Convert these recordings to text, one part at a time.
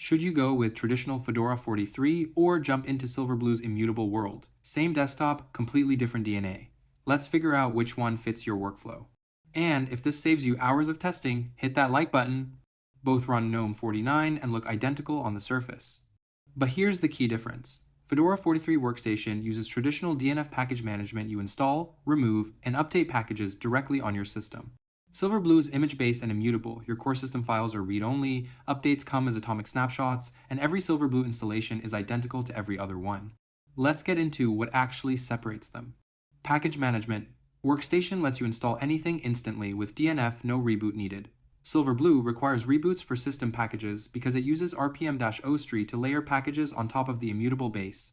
Should you go with traditional Fedora 43 or jump into Silverblue's immutable world? Same desktop, completely different DNA. Let's figure out which one fits your workflow. And if this saves you hours of testing, hit that like button. Both run GNOME 49 and look identical on the surface. But here's the key difference. Fedora 43 Workstation uses traditional DNF package management. You install, remove, and update packages directly on your system. Silverblue is image-based and immutable. Your core system files are read-only, updates come as atomic snapshots, and every Silverblue installation is identical to every other one. Let's get into what actually separates them. Package management. Workstation lets you install anything instantly with DNF, no reboot needed. Silverblue requires reboots for system packages because it uses rpm-ostree to layer packages on top of the immutable base.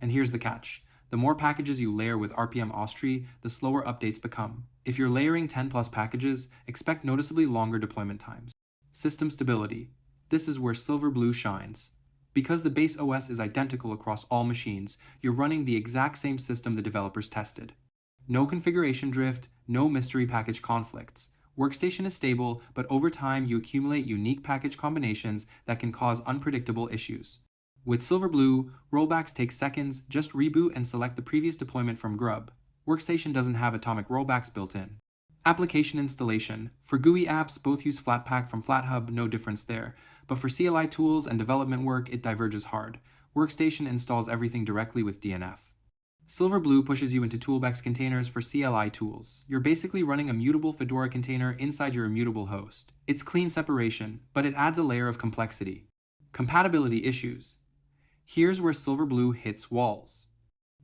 And here's the catch. The more packages you layer with rpm-ostree, the slower updates become. If you're layering 10 plus packages, expect noticeably longer deployment times. System stability. This is where Silverblue shines. Because the base OS is identical across all machines, you're running the exact same system the developers tested. No configuration drift, no mystery package conflicts. Workstation is stable, but over time you accumulate unique package combinations that can cause unpredictable issues. With Silverblue, rollbacks take seconds. Just reboot and select the previous deployment from Grub. Workstation doesn't have atomic rollbacks built in. Application installation. For GUI apps, both use Flatpak from FlatHub, no difference there. But for CLI tools and development work, it diverges hard. Workstation installs everything directly with DNF. Silverblue pushes you into Toolbox containers for CLI tools. You're basically running a mutable Fedora container inside your immutable host. It's clean separation, but it adds a layer of complexity. Compatibility issues. Here's where Silverblue hits walls.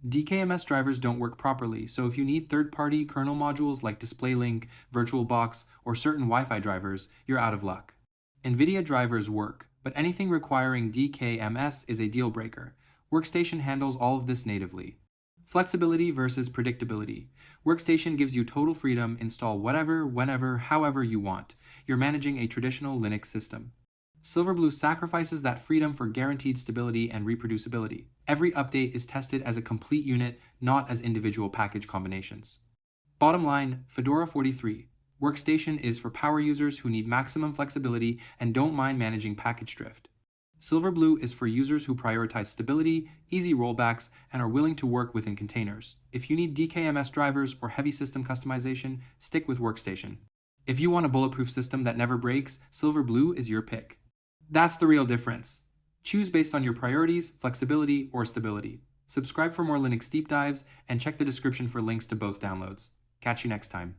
DKMS drivers don't work properly, so if you need third-party kernel modules like DisplayLink, VirtualBox, or certain Wi-Fi drivers, you're out of luck. NVIDIA drivers work, but anything requiring DKMS is a deal breaker. Workstation handles all of this natively. Flexibility versus predictability. Workstation gives you total freedom, install whatever, whenever, however you want. You're managing a traditional Linux system. Silverblue sacrifices that freedom for guaranteed stability and reproducibility. Every update is tested as a complete unit, not as individual package combinations. Bottom line, Fedora 43. Workstation is for power users who need maximum flexibility and don't mind managing package drift. Silverblue is for users who prioritize stability, easy rollbacks, and are willing to work within containers. If you need DKMS drivers or heavy system customization, stick with Workstation. If you want a bulletproof system that never breaks, Silverblue is your pick. That's the real difference. Choose based on your priorities, flexibility, or stability. Subscribe for more Linux deep dives and check the description for links to both downloads. Catch you next time.